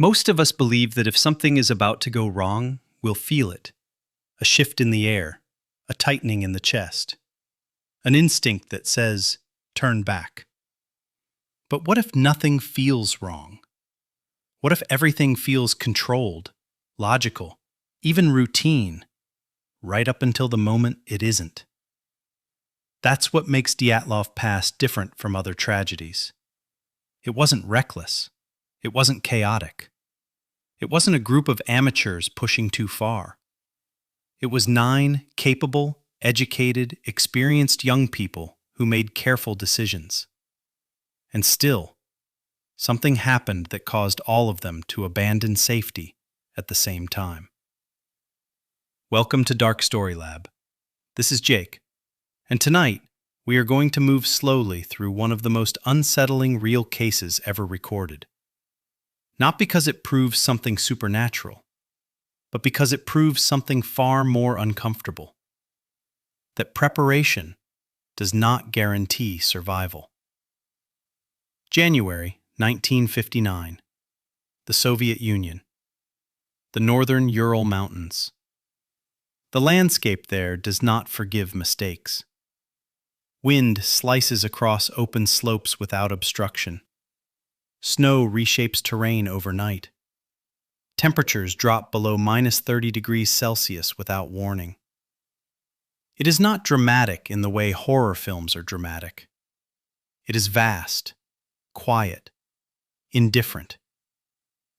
Most of us believe that if something is about to go wrong, we'll feel it. A shift in the air, a tightening in the chest, an instinct that says, turn back. But what if nothing feels wrong? What if everything feels controlled, logical, even routine, right up until the moment it isn't? That's what makes Dyatlov Pass different from other tragedies. It wasn't reckless. It wasn't chaotic. It wasn't a group of amateurs pushing too far. It was 9 capable, educated, experienced young people who made careful decisions. And still, something happened that caused all of them to abandon safety at the same time. Welcome to DarkStoryLab. This is Jake, and tonight we are going to move slowly through one of the most unsettling real cases ever recorded. Not because it proves something supernatural, but because it proves something far more uncomfortable. That preparation does not guarantee survival. January 1959. The Soviet Union. The northern Ural Mountains. The landscape there does not forgive mistakes. Wind slices across open slopes without obstruction. Snow reshapes terrain overnight. Temperatures drop below -30 degrees Celsius without warning. It is not dramatic in the way horror films are dramatic. It is vast, quiet, indifferent.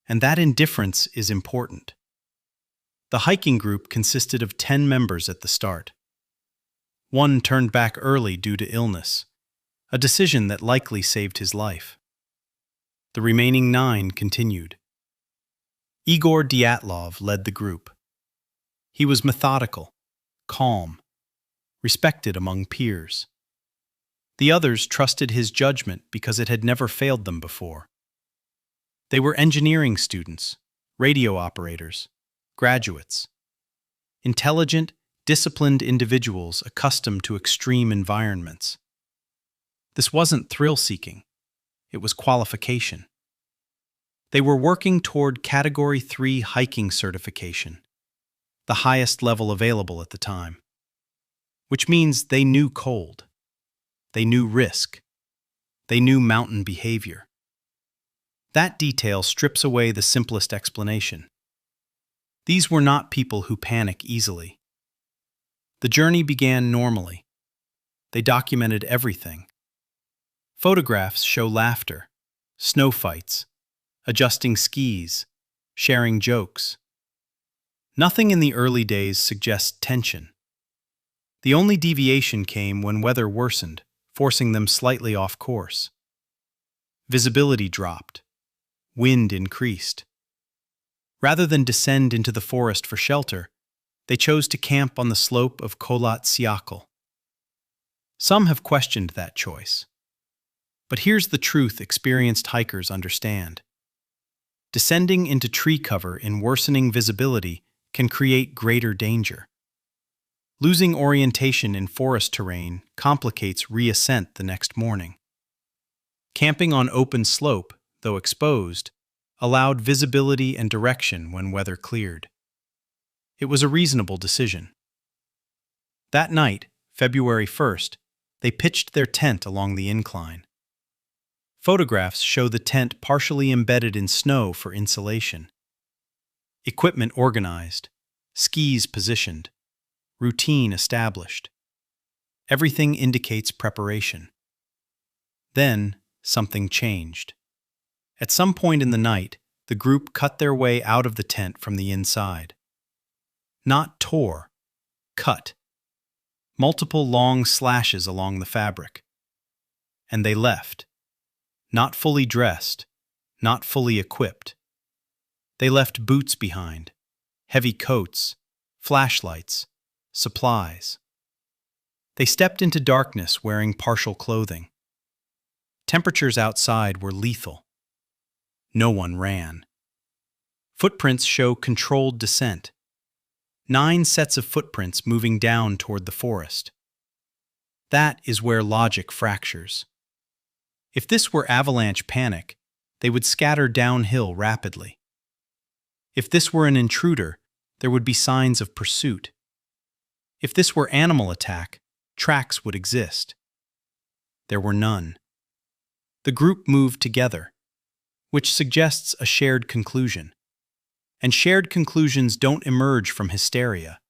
And that indifference is important. The hiking group consisted of 10 members at the start. One turned back early due to illness, a decision that likely saved his life. The remaining 9 continued. Igor Dyatlov led the group. He was methodical, calm, respected among peers. The others trusted his judgment because it had never failed them before. They were engineering students, radio operators, graduates. Intelligent, disciplined individuals accustomed to extreme environments. This wasn't thrill-seeking. It was qualification. They were working toward Category 3 hiking certification, the highest level available at the time. Which means they knew cold. They knew risk. They knew mountain behavior. That detail strips away the simplest explanation. These were not people who panic easily. The journey began normally. They documented everything. Photographs show laughter, snow fights, adjusting skis, sharing jokes. Nothing in the early days suggests tension. The only deviation came when weather worsened, forcing them slightly off course. Visibility dropped. Wind increased. Rather than descend into the forest for shelter, they chose to camp on the slope of Kholat Syakhl. Some have questioned that choice. But here's the truth experienced hikers understand. Descending into tree cover in worsening visibility can create greater danger. Losing orientation in forest terrain complicates reascent the next morning. Camping on open slope, though exposed, allowed visibility and direction when weather cleared. It was a reasonable decision. That night, February 1st, they pitched their tent along the incline. Photographs show the tent partially embedded in snow for insulation. Equipment organized, skis positioned, routine established. Everything indicates preparation. Then, something changed. At some point in the night, the group cut their way out of the tent from the inside. Not tore, cut. Multiple long slashes along the fabric. And they left. Not fully dressed, not fully equipped. They left boots behind, heavy coats, flashlights, supplies. They stepped into darkness wearing partial clothing. Temperatures outside were lethal. No one ran. Footprints show controlled descent. 9 sets of footprints moving down toward the forest. That is where logic fractures. If this were avalanche panic, they would scatter downhill rapidly. If this were an intruder, there would be signs of pursuit. If this were animal attack, tracks would exist. There were none. The group moved together, which suggests a shared conclusion. And shared conclusions don't emerge from hysteria.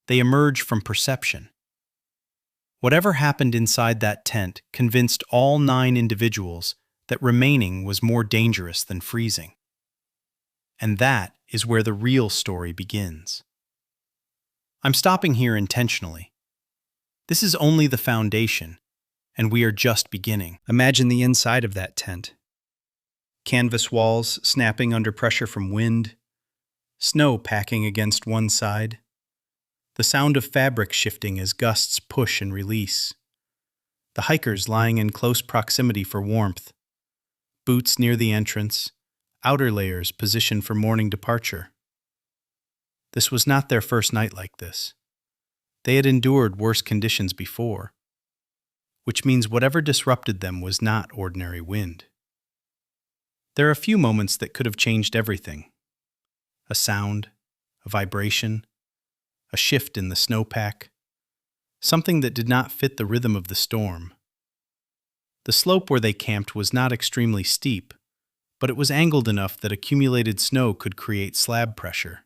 They emerge from perception. Whatever happened inside that tent convinced all 9 individuals that remaining was more dangerous than freezing. And that is where the real story begins. I'm stopping here intentionally. This is only the foundation, and we are just beginning. Imagine the inside of that tent. Canvas walls snapping under pressure from wind, snow packing against one side, the sound of fabric shifting as gusts push and release, the hikers lying in close proximity for warmth, boots near the entrance, outer layers positioned for morning departure. This was not their first night like this. They had endured worse conditions before, which means whatever disrupted them was not ordinary wind. There are a few moments that could have changed everything. A sound, a vibration, a shift in the snowpack, something that did not fit the rhythm of the storm. The slope where they camped was not extremely steep, but it was angled enough that accumulated snow could create slab pressure.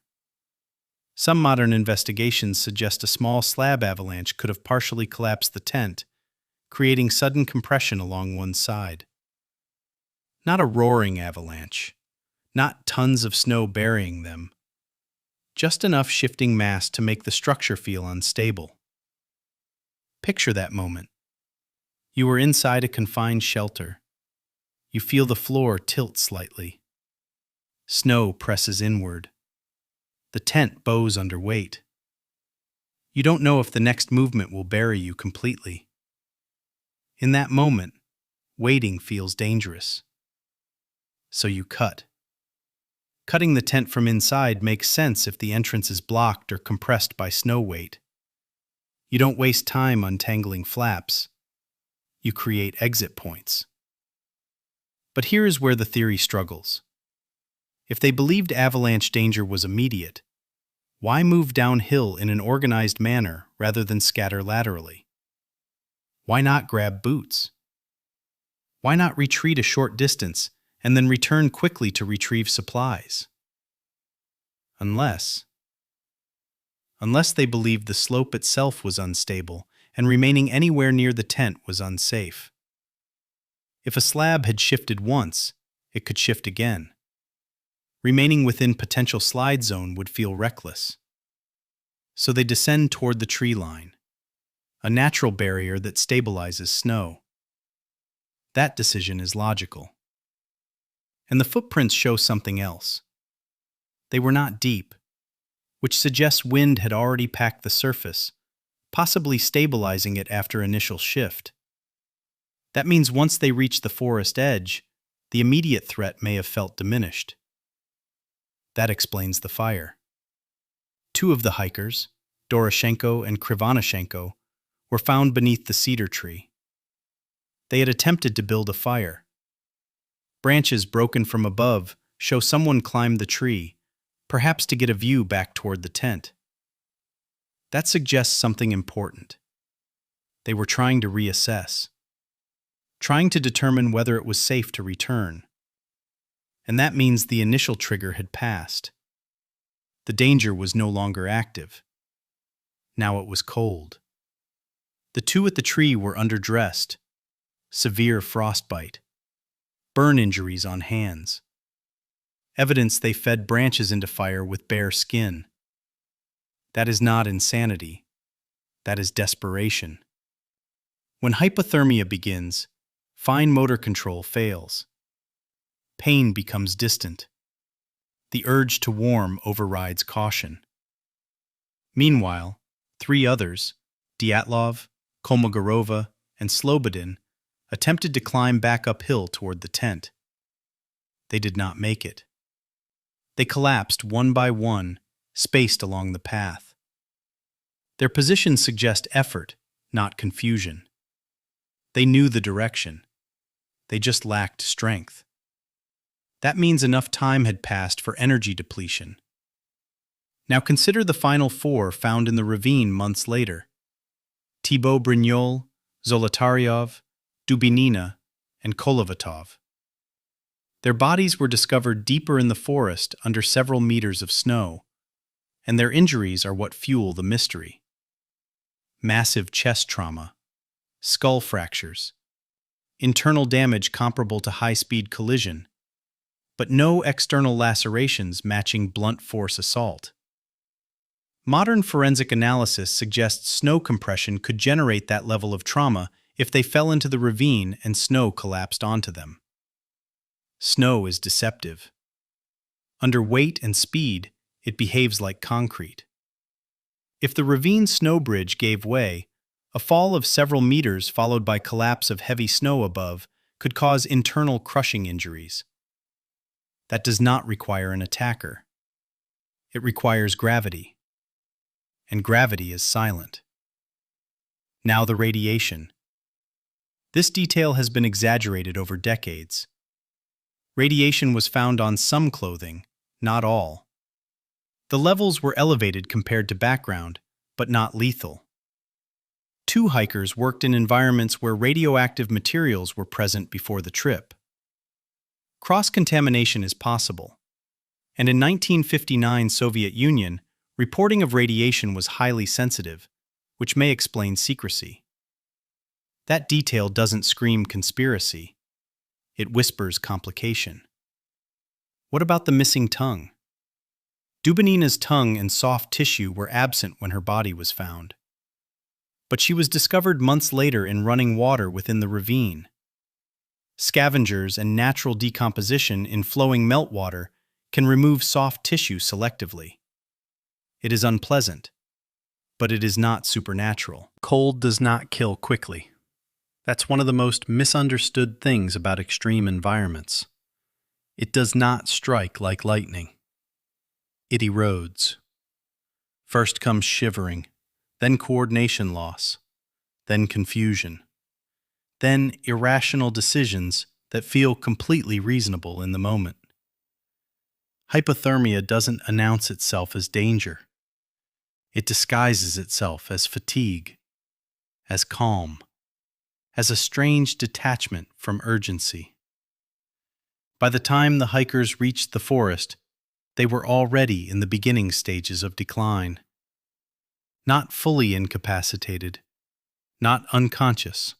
Some modern investigations suggest a small slab avalanche could have partially collapsed the tent, creating sudden compression along one side. Not a roaring avalanche, not tons of snow burying them, just enough shifting mass to make the structure feel unstable. Picture that moment. You are inside a confined shelter. You feel the floor tilt slightly. Snow presses inward. The tent bows under weight. You don't know if the next movement will bury you completely. In that moment, waiting feels dangerous. So you cut. Cutting the tent from inside makes sense if the entrance is blocked or compressed by snow weight. You don't waste time untangling flaps. You create exit points. But here is where the theory struggles. If they believed avalanche danger was immediate, why move downhill in an organized manner rather than scatter laterally? Why not grab boots? Why not retreat a short distance and then return quickly to retrieve supplies? Unless they believed the slope itself was unstable and remaining anywhere near the tent was unsafe. If a slab had shifted once, it could shift again. Remaining within potential slide zone would feel reckless. So they descend toward the tree line, a natural barrier that stabilizes snow. That decision is logical. And the footprints show something else. They were not deep, which suggests wind had already packed the surface, possibly stabilizing it after initial shift. That means once they reached the forest edge, the immediate threat may have felt diminished. That explains the fire. 2 of the hikers, Doroshenko and Krivonishenko, were found beneath the cedar tree. They had attempted to build a fire. Branches broken from above show someone climbed the tree, perhaps to get a view back toward the tent. That suggests something important. They were trying to reassess, trying to determine whether it was safe to return. And that means the initial trigger had passed. The danger was no longer active. Now it was cold. The 2 at the tree were underdressed, severe frostbite, burn injuries on hands. Evidence they fed branches into fire with bare skin. That is not insanity. That is desperation. When hypothermia begins, fine motor control fails. Pain becomes distant. The urge to warm overrides caution. Meanwhile, 3 others, Dyatlov, Kolmogorova, and Slobodin, attempted to climb back uphill toward the tent. They did not make it. They collapsed one by one, spaced along the path. Their positions suggest effort, not confusion. They knew the direction. They just lacked strength. That means enough time had passed for energy depletion. Now consider the final four found in the ravine months later. Thibaut Brignol, Zolotaryov, Dubinina, and Kolovatov. Their bodies were discovered deeper in the forest under several meters of snow, and their injuries are what fuel the mystery. Massive chest trauma, skull fractures, internal damage comparable to high-speed collision, but no external lacerations matching blunt force assault. Modern forensic analysis suggests snow compression could generate that level of trauma if they fell into the ravine and snow collapsed onto them. Snow is deceptive. Under weight and speed, it behaves like concrete. If the ravine snow bridge gave way, a fall of several meters followed by collapse of heavy snow above could cause internal crushing injuries. That does not require an attacker. It requires gravity. And gravity is silent. Now the radiation. This detail has been exaggerated over decades. Radiation was found on some clothing, not all. The levels were elevated compared to background, but not lethal. 2 hikers worked in environments where radioactive materials were present before the trip. Cross-contamination is possible, and in 1959 Soviet Union, reporting of radiation was highly sensitive, which may explain secrecy. That detail doesn't scream conspiracy. It whispers complication. What about the missing tongue? Dubinina's tongue and soft tissue were absent when her body was found. But she was discovered months later in running water within the ravine. Scavengers and natural decomposition in flowing meltwater can remove soft tissue selectively. It is unpleasant, but it is not supernatural. Cold does not kill quickly. That's one of the most misunderstood things about extreme environments. It does not strike like lightning. It erodes. First comes shivering, then coordination loss, then confusion, then irrational decisions that feel completely reasonable in the moment. Hypothermia doesn't announce itself as danger. It disguises itself as fatigue, as calm, as a strange detachment from urgency. By the time the hikers reached the forest, they were already in the beginning stages of decline. Not fully incapacitated, not unconscious,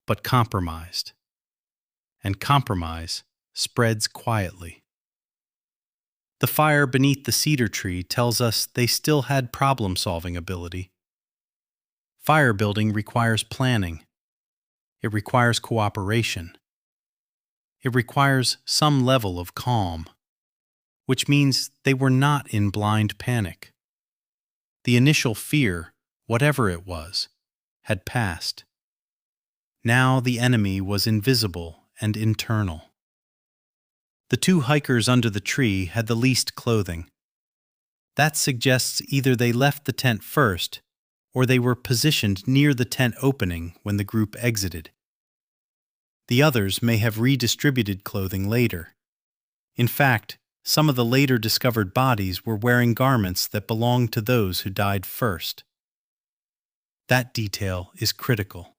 but compromised. And compromise spreads quietly. The fire beneath the cedar tree tells us they still had problem-solving ability. Fire building requires planning. It requires cooperation. It requires some level of calm, which means they were not in blind panic. The initial fear, whatever it was, had passed. Now the enemy was invisible and internal. The 2 hikers under the tree had the least clothing. That suggests either they left the tent first, or they were positioned near the tent opening when the group exited. The others may have redistributed clothing later. In fact, some of the later discovered bodies were wearing garments that belonged to those who died first. That detail is critical.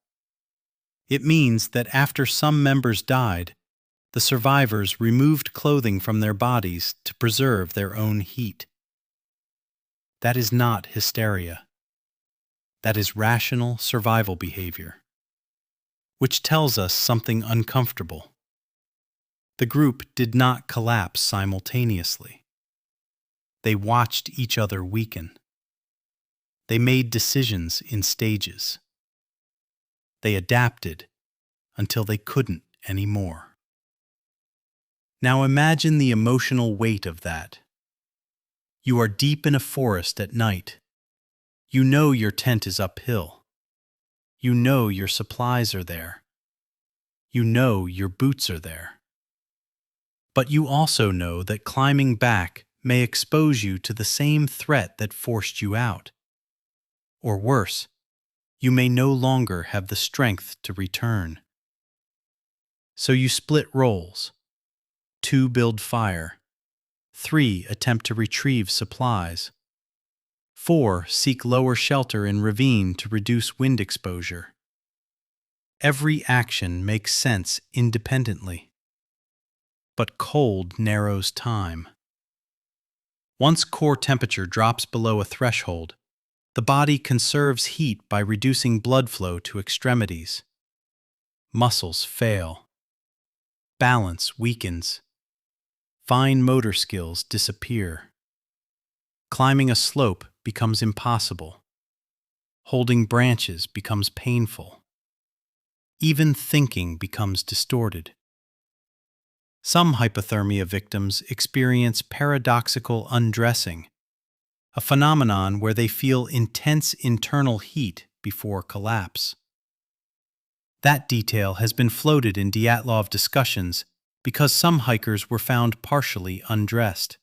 It means that after some members died, the survivors removed clothing from their bodies to preserve their own heat. That is not hysteria. That is rational survival behavior, which tells us something uncomfortable. The group did not collapse simultaneously. They watched each other weaken. They made decisions in stages. They adapted until they couldn't anymore. Now imagine the emotional weight of that. You are deep in a forest at night. You know your tent is uphill. You know your supplies are there. You know your boots are there. But you also know that climbing back may expose you to the same threat that forced you out. Or worse, you may no longer have the strength to return. So you split roles. 2 build fire. 3 attempt to retrieve supplies. 4 seek lower shelter in ravine to reduce wind exposure. Every action makes sense independently. But cold narrows time. Once core temperature drops below a threshold, the body conserves heat by reducing blood flow to extremities. Muscles fail. Balance weakens. Fine motor skills disappear. Climbing a slope becomes impossible. Holding branches becomes painful. Even thinking becomes distorted. Some hypothermia victims experience paradoxical undressing, a phenomenon where they feel intense internal heat before collapse. That detail has been floated in Dyatlov discussions because some hikers were found partially undressed.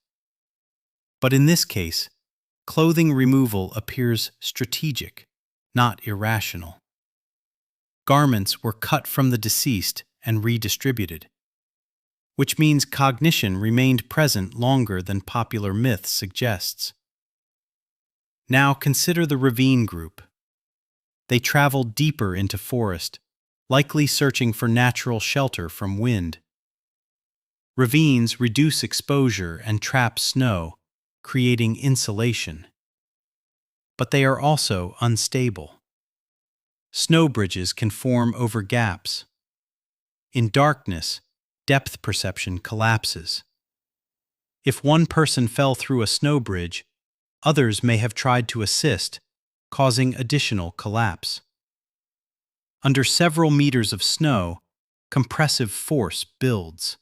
But in this case, clothing removal appears strategic, not irrational. Garments were cut from the deceased and redistributed, which means cognition remained present longer than popular myth suggests. Now consider the ravine group. They traveled deeper into forest, likely searching for natural shelter from wind. Ravines reduce exposure and trap snow, creating insulation. But they are also unstable. Snow bridges can form over gaps. In darkness, depth perception collapses. If one person fell through a snow bridge, others may have tried to assist, causing additional collapse. Under several meters of snow, compressive force builds.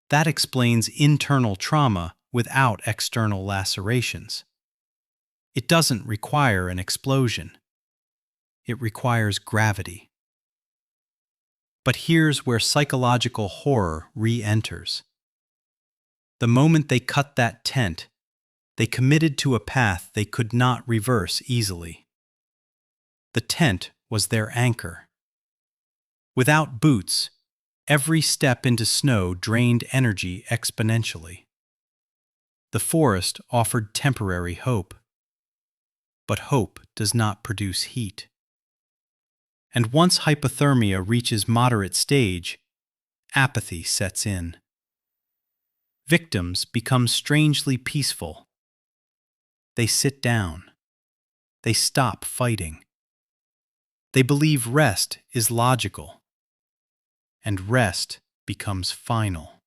That explains internal trauma without external lacerations. It doesn't require an explosion. It requires gravity. But here's where psychological horror re-enters. The moment they cut that tent, they committed to a path they could not reverse easily. The tent was their anchor. Without boots, every step into snow drained energy exponentially. The forest offered temporary hope. But hope does not produce heat. And once hypothermia reaches moderate stage, apathy sets in. Victims become strangely peaceful. They sit down. They stop fighting. They believe rest is logical. And rest becomes final.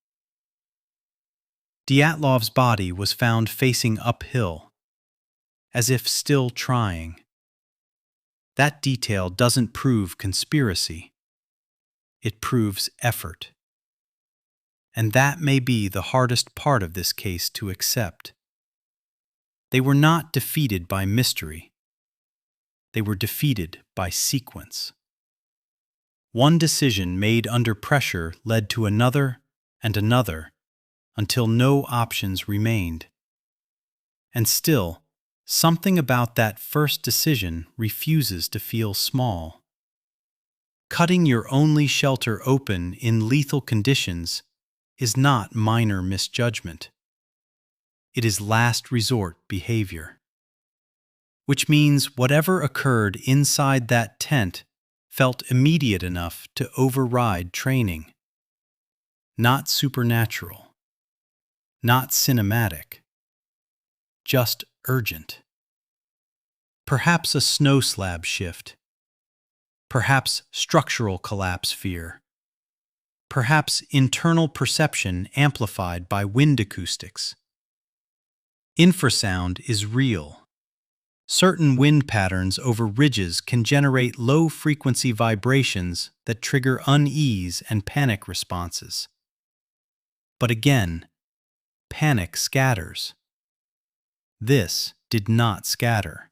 Dyatlov's body was found facing uphill, as if still trying. That detail doesn't prove conspiracy. It proves effort. And that may be the hardest part of this case to accept. They were not defeated by mystery. They were defeated by sequence. One decision made under pressure led to another and another, until no options remained. And still, something about that first decision refuses to feel small. Cutting your only shelter open in lethal conditions is not minor misjudgment. It is last resort behavior. Which means whatever occurred inside that tent felt immediate enough to override training. Not supernatural. Not cinematic. Just urgent. Perhaps a snow slab shift. Perhaps structural collapse fear. Perhaps internal perception amplified by wind acoustics. Infrasound is real. Certain wind patterns over ridges can generate low-frequency vibrations that trigger unease and panic responses. But again, panic scatters. This did not scatter.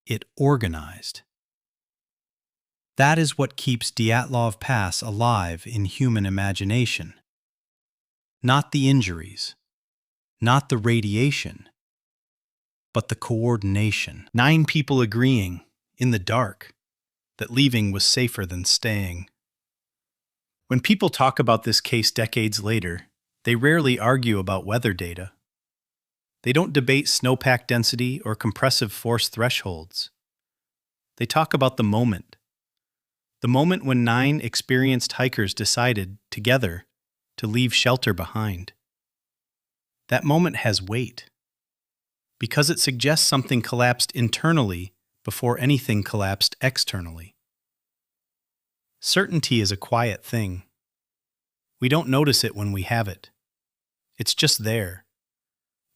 It organized. That is what keeps Dyatlov Pass alive in human imagination. Not the injuries, not the radiation, but the coordination. 9 people agreeing, in the dark, that leaving was safer than staying. When people talk about this case decades later, they rarely argue about weather data. They don't debate snowpack density or compressive force thresholds. They talk about the moment when 9 experienced hikers decided, together, to leave shelter behind. That moment has weight, because it suggests something collapsed internally before anything collapsed externally. Certainty is a quiet thing. We don't notice it when we have it. It's just there.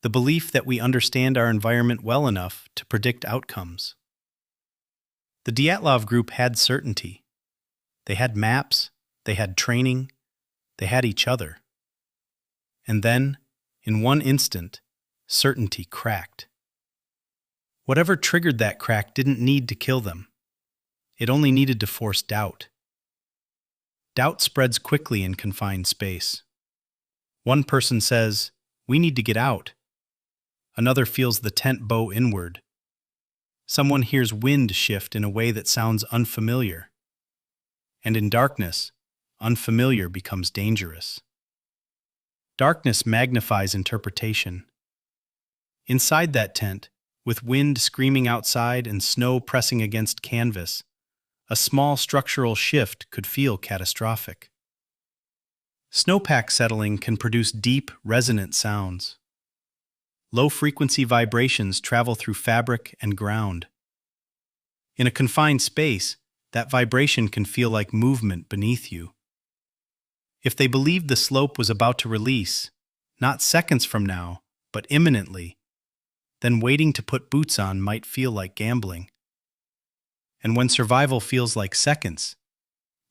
The belief that we understand our environment well enough to predict outcomes. The Dyatlov group had certainty. They had maps, they had training, they had each other. And then, in one instant, certainty cracked. Whatever triggered that crack didn't need to kill them. It only needed to force doubt. Doubt spreads quickly in confined space. One person says, "We need to get out." Another feels the tent bow inward. Someone hears wind shift in a way that sounds unfamiliar. And in darkness, unfamiliar becomes dangerous. Darkness magnifies interpretation. Inside that tent, with wind screaming outside and snow pressing against canvas, a small structural shift could feel catastrophic. Snowpack settling can produce deep, resonant sounds. Low-frequency vibrations travel through fabric and ground. In a confined space, that vibration can feel like movement beneath you. If they believed the slope was about to release, not seconds from now, but imminently, then waiting to put boots on might feel like gambling. And when survival feels like seconds,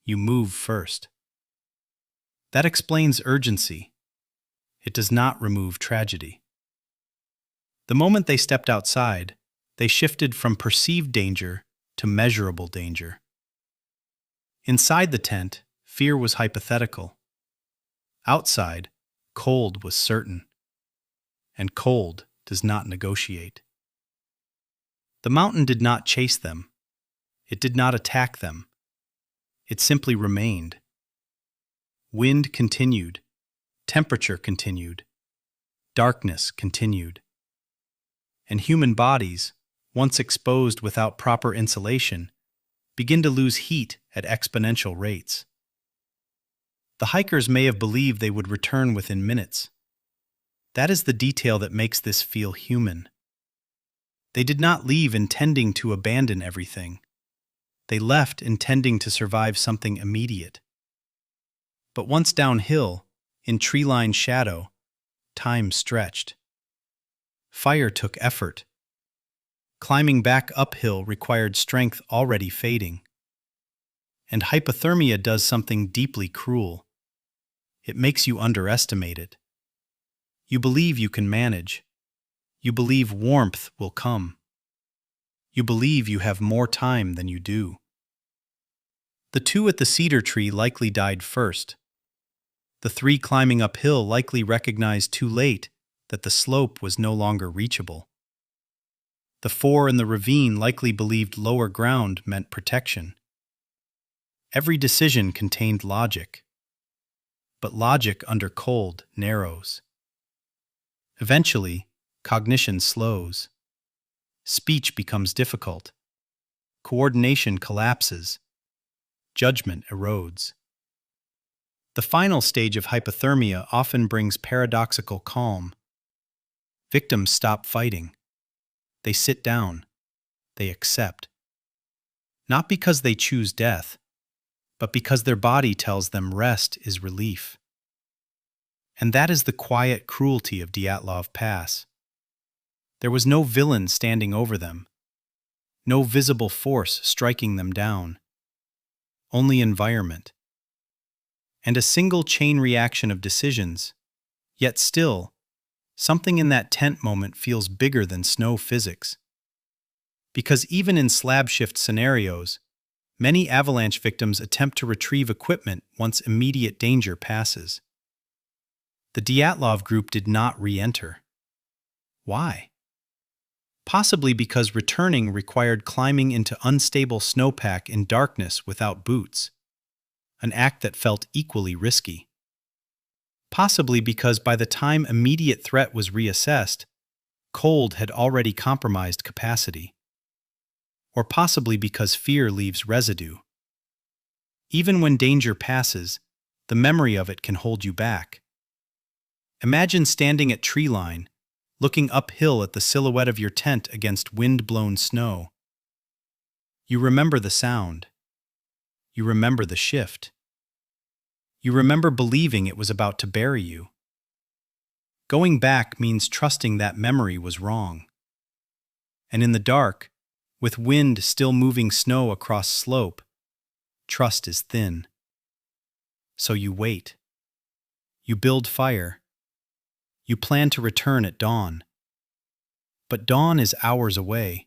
you move first. That explains urgency. It does not remove tragedy. The moment they stepped outside, they shifted from perceived danger to measurable danger. Inside the tent, fear was hypothetical. Outside, cold was certain. And cold does not negotiate. The mountain did not chase them. It did not attack them. It simply remained. Wind continued. Temperature continued. Darkness continued. And human bodies, once exposed without proper insulation, begin to lose heat at exponential rates. The hikers may have believed they would return within minutes. That is the detail that makes this feel human. They did not leave intending to abandon everything. They left intending to survive something immediate. But once downhill, in tree-lined shadow, time stretched. Fire took effort. Climbing back uphill required strength already fading. And hypothermia does something deeply cruel. It makes you underestimate it. You believe you can manage. You believe warmth will come. You believe you have more time than you do. The 2 at the cedar tree likely died first. The 3 climbing uphill likely recognized too late that the slope was no longer reachable. The 4 in the ravine likely believed lower ground meant protection. Every decision contained logic. But logic under cold narrows. Eventually, cognition slows. Speech becomes difficult. Coordination collapses. Judgment erodes. The final stage of hypothermia often brings paradoxical calm. Victims stop fighting. They sit down. They accept. Not because they choose death, but because their body tells them rest is relief. And that is the quiet cruelty of Dyatlov Pass. There was no villain standing over them, no visible force striking them down, only environment. And a single chain reaction of decisions, yet still, something in that tent moment feels bigger than snow physics. Because even in slab shift scenarios, many avalanche victims attempt to retrieve equipment once immediate danger passes. The Dyatlov group did not re-enter. Why? Possibly because returning required climbing into unstable snowpack in darkness without boots. an act that felt equally risky. Possibly because by the time immediate threat was reassessed, cold had already compromised capacity. Or possibly because fear leaves residue. Even when danger passes, the memory of it can hold you back. Imagine standing at tree line, looking uphill at the silhouette of your tent against wind-blown snow. You remember the sound. You remember the shift. You remember believing it was about to bury you. Going back means trusting that memory was wrong. And in the dark, with wind still moving snow across slope, trust is thin. So you wait. You build fire. You plan to return at dawn. But dawn is hours away.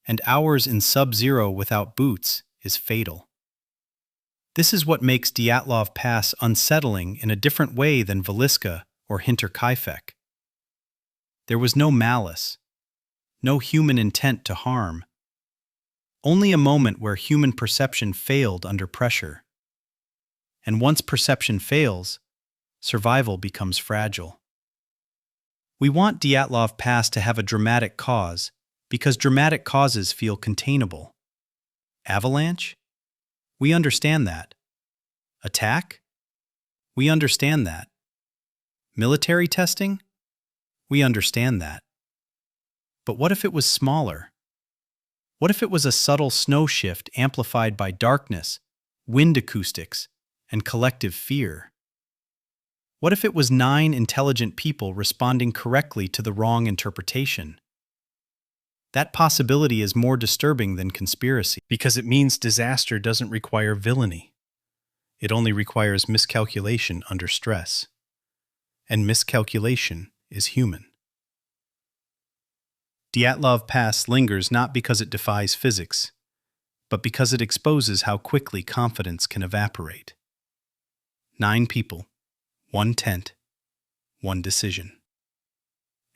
And hours in subzero without boots is fatal. This is what makes Dyatlov Pass unsettling in a different way than Veliska or Hinterkaifeck. There was no malice, no human intent to harm, only a moment where human perception failed under pressure. And once perception fails, survival becomes fragile. We want Dyatlov Pass to have a dramatic cause because dramatic causes feel containable. Avalanche? We understand that. Attack? We understand that. Military testing? We understand that. But what if it was smaller? What if it was a subtle snow shift amplified by darkness, wind acoustics, and collective fear? What if it was 9 intelligent people responding correctly to the wrong interpretation? That possibility is more disturbing than conspiracy, because it means disaster doesn't require villainy. It only requires miscalculation under stress. And miscalculation is human. Dyatlov Pass lingers not because it defies physics, but because it exposes how quickly confidence can evaporate. 9 people, 1 tent, 1 decision.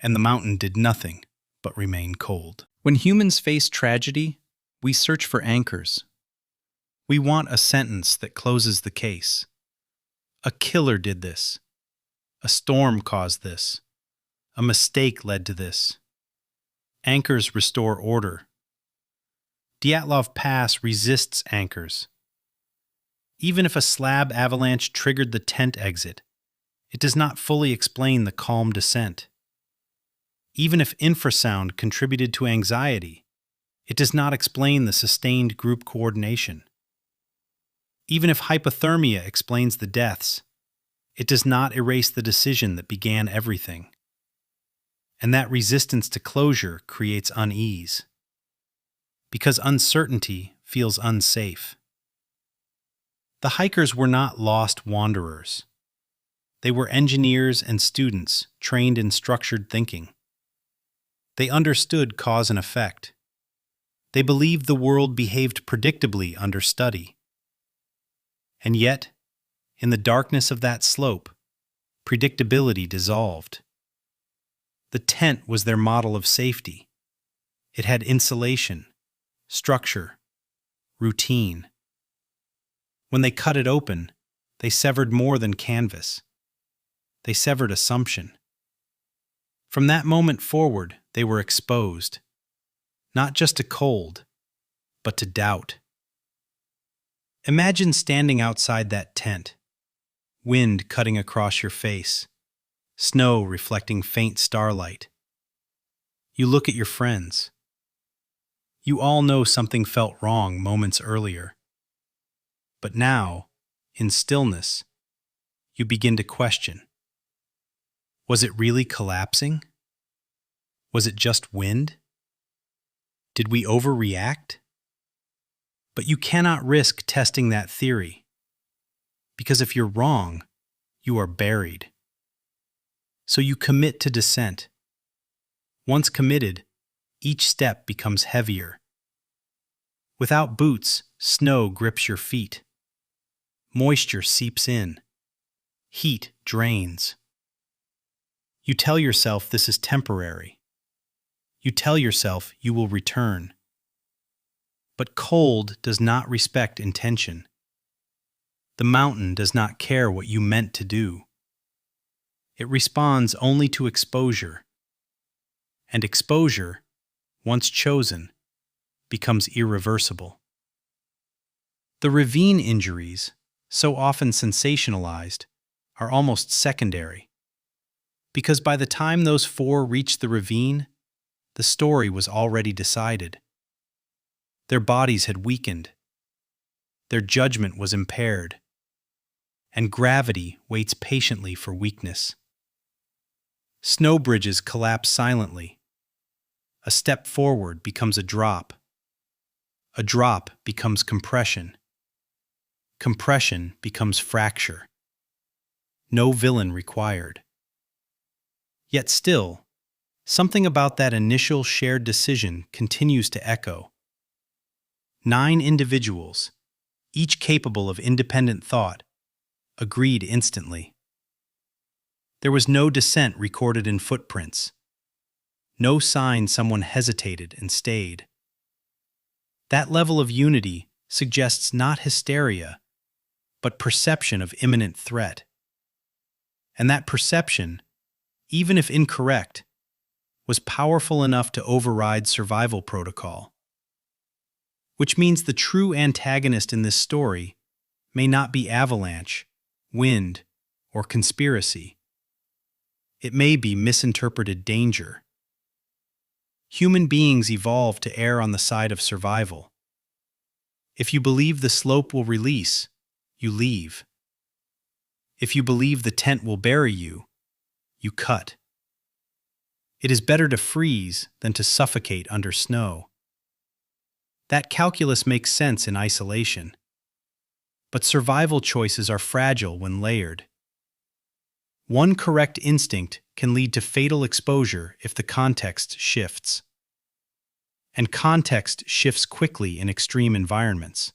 And the mountain did nothing but remain cold. When humans face tragedy, we search for anchors. We want a sentence that closes the case. A killer did this. A storm caused this. A mistake led to this. Anchors restore order. Dyatlov Pass resists anchors. Even if a slab avalanche triggered the tent exit, it does not fully explain the calm descent. Even if infrasound contributed to anxiety, it does not explain the sustained group coordination. Even if hypothermia explains the deaths, it does not erase the decision that began everything. And that resistance to closure creates unease. Because uncertainty feels unsafe. The hikers were not lost wanderers. They were engineers and students trained in structured thinking. They understood cause and effect. They believed the world behaved predictably under study. And yet, in the darkness of that slope, predictability dissolved. The tent was their model of safety. It had insulation, structure, routine. When they cut it open, they severed more than canvas. They severed assumption. From that moment forward, they were exposed, not just to cold, but to doubt. Imagine standing outside that tent, wind cutting across your face, snow reflecting faint starlight. You look at your friends. You all know something felt wrong moments earlier. But now, in stillness, you begin to question. Was it really collapsing? Was it just wind? Did we overreact? But you cannot risk testing that theory, because if you're wrong, you are buried. So you commit to descent. Once committed, each step becomes heavier. Without boots, snow grips your feet. Moisture seeps in. Heat drains. You tell yourself this is temporary. You tell yourself you will return. But cold does not respect intention. The mountain does not care what you meant to do. It responds only to exposure. And exposure, once chosen, becomes irreversible. The ravine injuries, so often sensationalized, are almost secondary, because by the time those four reached the ravine, the story was already decided. Their bodies had weakened, their judgment was impaired, and gravity waits patiently for weakness. Snow bridges collapse silently. A step forward becomes a drop becomes compression. Compression becomes fracture. No villain required. Yet still, something about that initial shared decision continues to echo. 9 individuals, each capable of independent thought, agreed instantly. There was no dissent recorded in footprints. No sign someone hesitated and stayed. That level of unity suggests not hysteria, but perception of imminent threat. And that perception, even if incorrect, was powerful enough to override survival protocol. Which means the true antagonist in this story may not be avalanche, wind, or conspiracy. It may be misinterpreted danger. Human beings evolved to err on the side of survival. If you believe the slope will release, you leave. If you believe the tent will bury you, you cut. It is better to freeze than to suffocate under snow. That calculus makes sense in isolation. But survival choices are fragile when layered. One correct instinct can lead to fatal exposure if the context shifts. And context shifts quickly in extreme environments.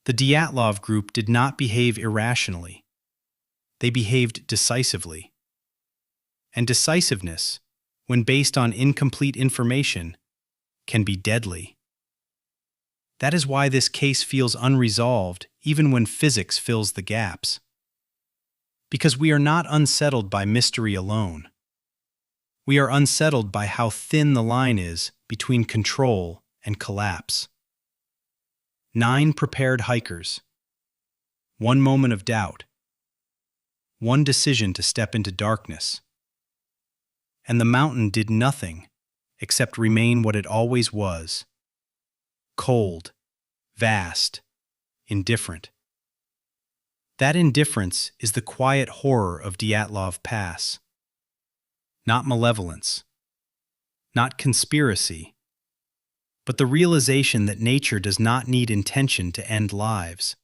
The Dyatlov group did not behave irrationally. They behaved decisively. And decisiveness, when based on incomplete information, can be deadly. That is why this case feels unresolved even when physics fills the gaps. Because we are not unsettled by mystery alone. We are unsettled by how thin the line is between control and collapse. 9 prepared hikers. 1 moment of doubt. 1 decision to step into darkness. And the mountain did nothing except remain what it always was. Cold, vast, indifferent. That indifference is the quiet horror of Dyatlov Pass. Not malevolence, not conspiracy, but the realization that nature does not need intention to end lives.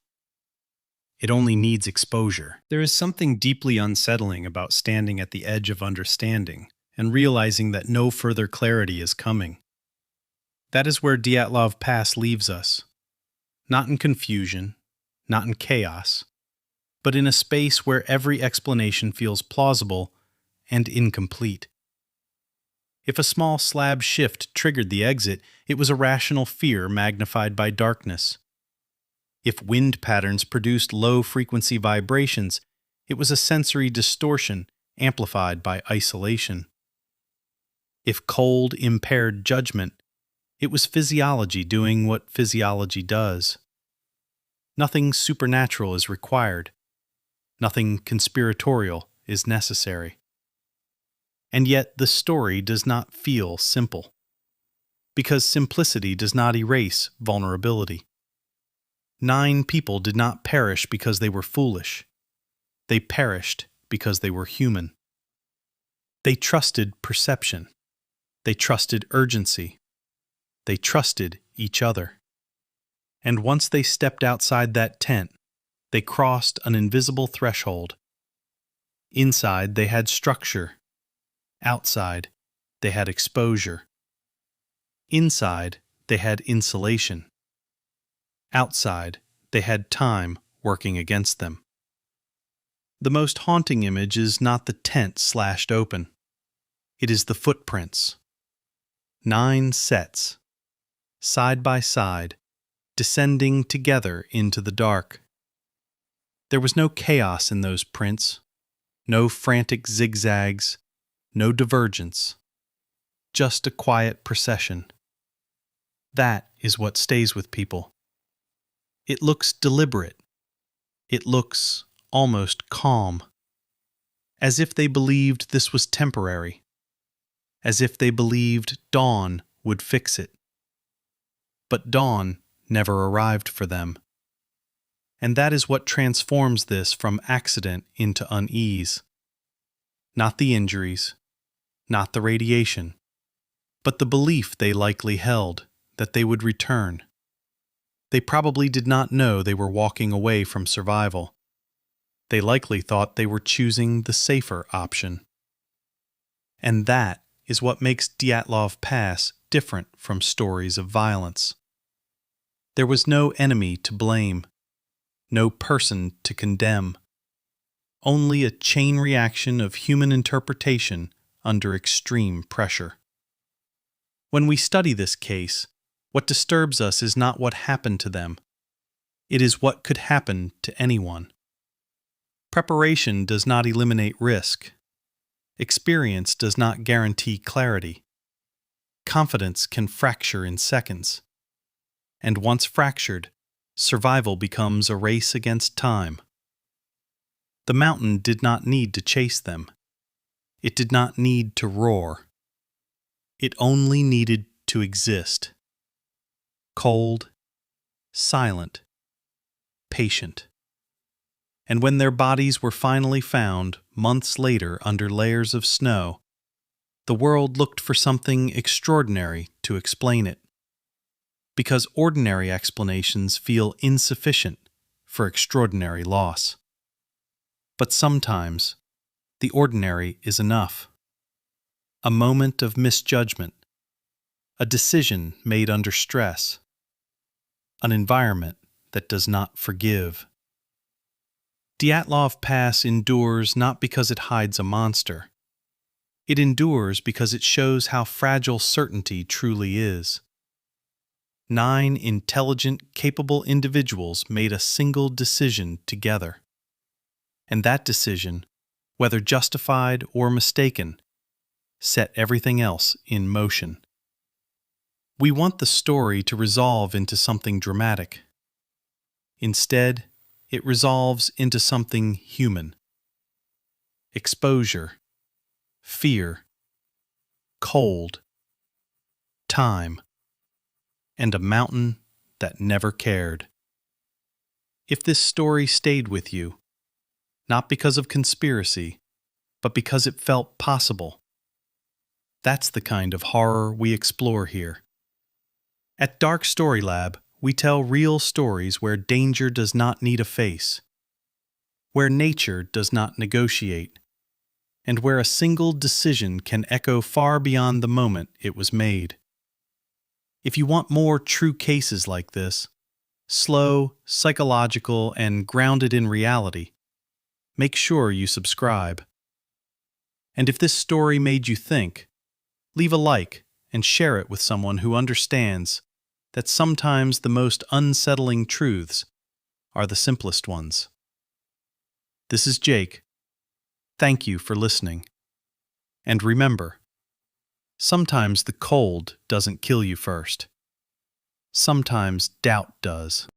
It only needs exposure. There is something deeply unsettling about standing at the edge of understanding and realizing that no further clarity is coming. That is where Dyatlov Pass leaves us. Not in confusion, not in chaos, but in a space where every explanation feels plausible and incomplete. If a small slab shift triggered the exit, it was a rational fear magnified by darkness. If wind patterns produced low-frequency vibrations, it was a sensory distortion amplified by isolation. If cold impaired judgment, it was physiology doing what physiology does. Nothing supernatural is required. Nothing conspiratorial is necessary. And yet the story does not feel simple, because simplicity does not erase vulnerability. 9 people did not perish because they were foolish. They perished because they were human. They trusted perception. They trusted urgency. They trusted each other. And once they stepped outside that tent, they crossed an invisible threshold. Inside, they had structure. Outside, they had exposure. Inside, they had insulation. Outside, they had time working against them. The most haunting image is not the tent slashed open. It is the footprints. 9 sets, side by side, descending together into the dark. There was no chaos in those prints, no frantic zigzags, no divergence, just a quiet procession. That is what stays with people. It looks deliberate. It looks almost calm, as if they believed this was temporary, as if they believed dawn would fix it. But dawn never arrived for them. And that is what transforms this from accident into unease. Not the injuries, not the radiation, but the belief they likely held that they would return. They probably did not know they were walking away from survival. They likely thought they were choosing the safer option. And that is what makes Dyatlov Pass different from stories of violence. There was no enemy to blame, no person to condemn, only a chain reaction of human interpretation under extreme pressure. When we study this case, what disturbs us is not what happened to them. It is what could happen to anyone. Preparation does not eliminate risk. Experience does not guarantee clarity. Confidence can fracture in seconds. And once fractured, survival becomes a race against time. The mountain did not need to chase them. It did not need to roar. It only needed to exist. Cold, silent, patient. And when their bodies were finally found, months later under layers of snow, the world looked for something extraordinary to explain it. Because ordinary explanations feel insufficient for extraordinary loss. But sometimes, the ordinary is enough. A moment of misjudgment, a decision made under stress, an environment that does not forgive. Dyatlov Pass endures not because it hides a monster. It endures because it shows how fragile certainty truly is. 9 intelligent, capable individuals made a single decision together. And that decision, whether justified or mistaken, set everything else in motion. We want the story to resolve into something dramatic. Instead, it resolves into something human. Exposure, fear, cold, time, and a mountain that never cared. If this story stayed with you, not because of conspiracy, but because it felt possible, that's the kind of horror we explore here. At DarkStoryLab, we tell real stories where danger does not need a face, where nature does not negotiate, and where a single decision can echo far beyond the moment it was made. If you want more true cases like this, slow, psychological, and grounded in reality, make sure you subscribe. And if this story made you think, leave a like and share it with someone who understands that sometimes the most unsettling truths are the simplest ones. This is Jake. Thank you for listening. And remember, sometimes the cold doesn't kill you first. Sometimes doubt does.